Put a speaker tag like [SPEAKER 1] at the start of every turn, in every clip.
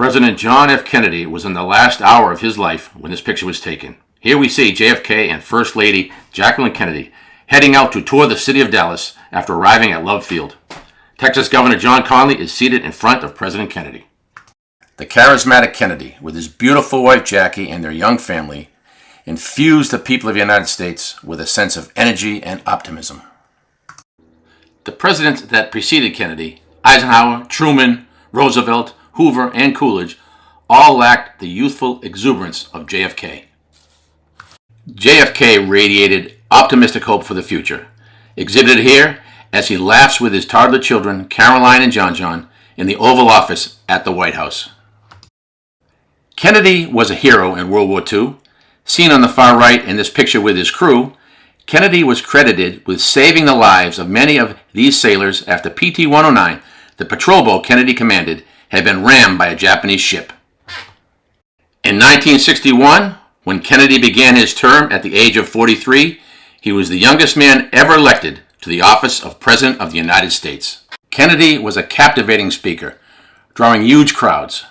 [SPEAKER 1] President John F. Kennedy was in the last hour of his life when this picture was taken. Here we see JFK and First Lady Jacqueline Kennedy heading out to tour the city of Dallas after arriving at Love Field. Texas Governor John Connally is seated in front of President Kennedy. The charismatic Kennedy, with his beautiful wife Jackie and their young family, infused the people of the United States with a sense of energy and optimism. The presidents that preceded Kennedy, Eisenhower, Truman, Roosevelt, Hoover, and Coolidge, all lacked the youthful exuberance of JFK. JFK radiated optimistic hope for the future, exhibited here as he laughs with his toddler children, Caroline and John John, in the Oval Office at the White House. Kennedy was a hero in World War II. Seen on the far right in this picture with his crew, Kennedy was credited with saving the lives of many of these sailors after PT-109, the patrol boat Kennedy commanded, had been rammed by a Japanese ship. In 1961, when Kennedy began his term at the age of 43, he was the youngest man ever elected to the office of President of the United States. Kennedy was a captivating speaker, drawing huge crowds.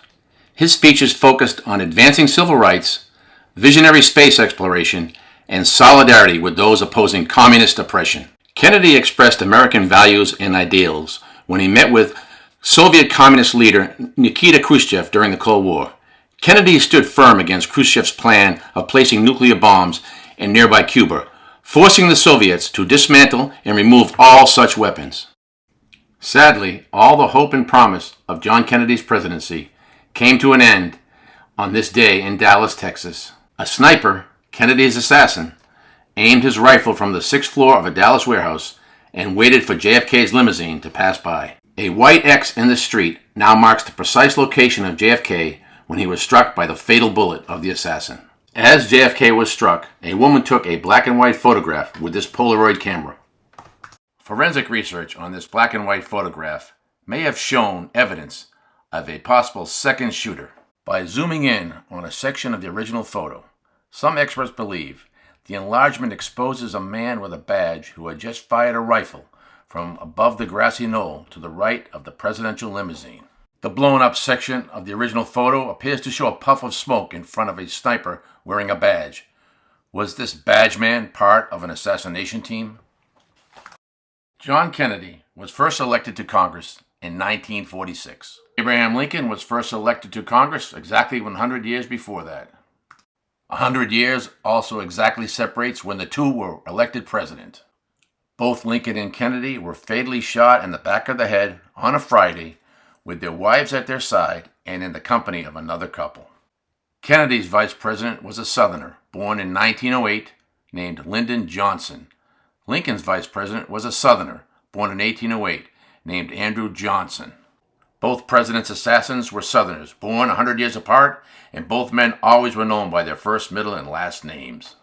[SPEAKER 1] His speeches focused on advancing civil rights, visionary space exploration, and solidarity with those opposing communist oppression. Kennedy expressed American values and ideals when he met with Soviet communist leader Nikita Khrushchev during the Cold War. Kennedy stood firm against Khrushchev's plan of placing nuclear bombs in nearby Cuba, forcing the Soviets to dismantle and remove all such weapons. Sadly, all the hope and promise of John Kennedy's presidency came to an end on this day in Dallas, Texas. A sniper, Kennedy's assassin, aimed his rifle from the 6th floor of a Dallas warehouse and waited for JFK's limousine to pass by. A white X in the street now marks the precise location of JFK when he was struck by the fatal bullet of the assassin. As JFK was struck, a woman took a black and white photograph with this Polaroid camera. Forensic research on this black and white photograph may have shown evidence of a possible second shooter. By zooming in on a section of the original photo, some experts believe the enlargement exposes a man with a badge who had just fired a rifle from above the grassy knoll to the right of the presidential limousine. The blown-up section of the original photo appears to show a puff of smoke in front of a sniper wearing a badge. Was this badge man part of an assassination team? John Kennedy was first elected to Congress in 1946. Abraham Lincoln was first elected to Congress exactly 100 years before that. 100 years also exactly separates when the two were elected president. Both Lincoln and Kennedy were fatally shot in the back of the head on a Friday with their wives at their side and in the company of another couple. Kennedy's vice president was a Southerner born in 1908 named Lyndon Johnson. Lincoln's vice president was a Southerner born in 1808 named Andrew Johnson. Both presidents' assassins were Southerners, born 100 years apart, and both men always were known by their first, middle, and last names.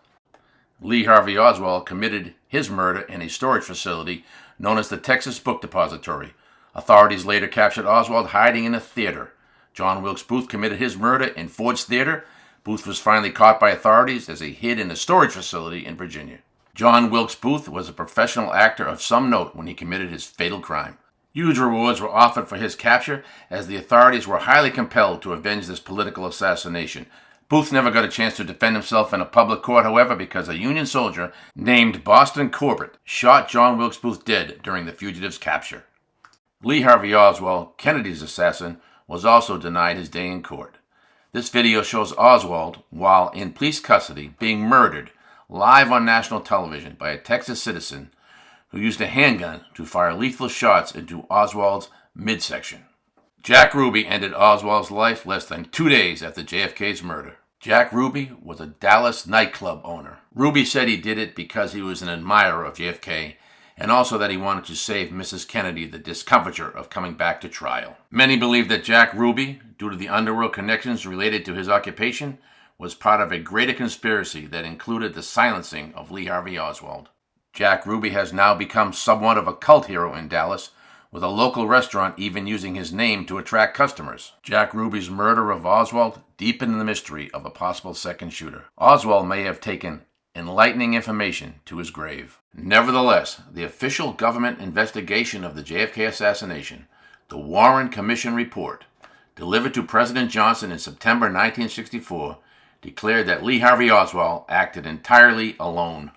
[SPEAKER 1] Lee Harvey Oswald committed his murder in a storage facility known as the Texas Book Depository. Authorities later captured Oswald hiding in a theater. John Wilkes Booth committed his murder in Ford's Theater. Booth was finally caught by authorities as he hid in a storage facility in Virginia. John Wilkes Booth was a professional actor of some note when he committed his fatal crime. Huge rewards were offered for his capture, as the authorities were highly compelled to avenge this political assassination. Booth never got a chance to defend himself in a public court, however, because a Union soldier named Boston Corbett shot John Wilkes Booth dead during the fugitive's capture. Lee Harvey Oswald, Kennedy's assassin, was also denied his day in court. This video shows Oswald, while in police custody, being murdered live on national television by a Texas citizen who used a handgun to fire lethal shots into Oswald's midsection. Jack Ruby ended Oswald's life less than 2 days after JFK's murder. Jack Ruby was a Dallas nightclub owner. Ruby said he did it because he was an admirer of JFK, and also that he wanted to save Mrs. Kennedy the discomfiture of coming back to trial. Many believe that Jack Ruby, due to the underworld connections related to his occupation, was part of a greater conspiracy that included the silencing of Lee Harvey Oswald. Jack Ruby has now become somewhat of a cult hero in Dallas, with a local restaurant even using his name to attract customers. Jack Ruby's murder of Oswald deepened the mystery of a possible second shooter. Oswald may have taken enlightening information to his grave. Nevertheless, the official government investigation of the JFK assassination, the Warren Commission report, delivered to President Johnson in September 1964, declared that Lee Harvey Oswald acted entirely alone.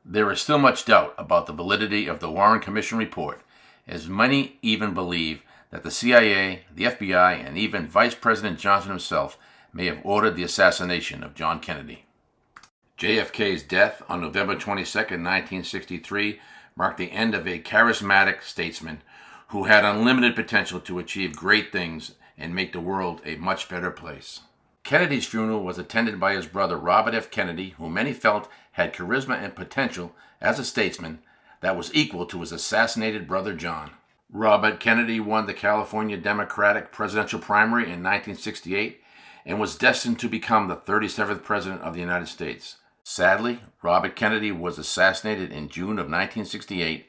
[SPEAKER 1] There is still much doubt about the validity of the Warren Commission report, as many even believe that the CIA, the FBI, and even Vice President Johnson himself may have ordered the assassination of John Kennedy. JFK's death on November 22, 1963, marked the end of a charismatic statesman who had unlimited potential to achieve great things and make the world a much better place. Kennedy's funeral was attended by his brother Robert F. Kennedy, who many felt had charisma and potential as a statesman that was equal to his assassinated brother John. Robert Kennedy won the California Democratic presidential primary in 1968 and was destined to become the 37th President of the United States. Sadly, Robert Kennedy was assassinated in June of 1968,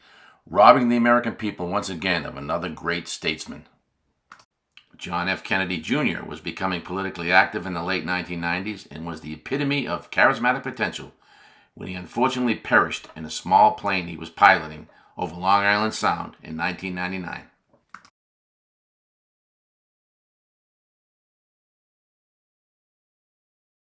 [SPEAKER 1] robbing the American people once again of another great statesman. John F. Kennedy Jr. was becoming politically active in the late 1990s and was the epitome of charismatic potential when he unfortunately perished in a small plane he was piloting over Long Island Sound in 1999.